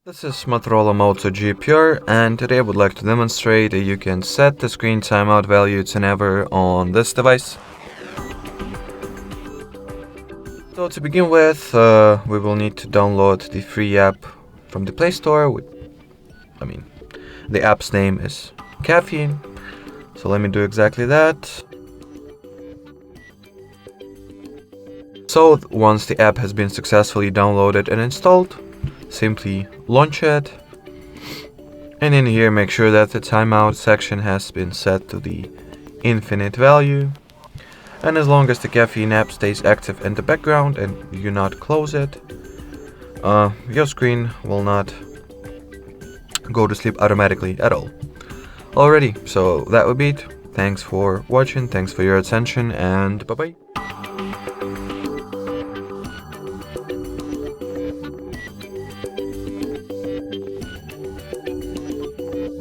This is MOTOROLA Moto G Pure, and today I would like to demonstrate that you can set the screen timeout value to never on this device. So to begin with, we will need to download the free app from the Play Store. The app's name is Caffeine, so let me do exactly that. So once the app has been successfully downloaded and installed, simply launch it, and in here make sure that the timeout section has been set to the infinite value, and as long as the Caffeine app stays active in the background and you do not close it, your screen will not go to sleep automatically at all. Alrighty, so that would be it. Thanks for watching, thanks for your attention, and bye bye.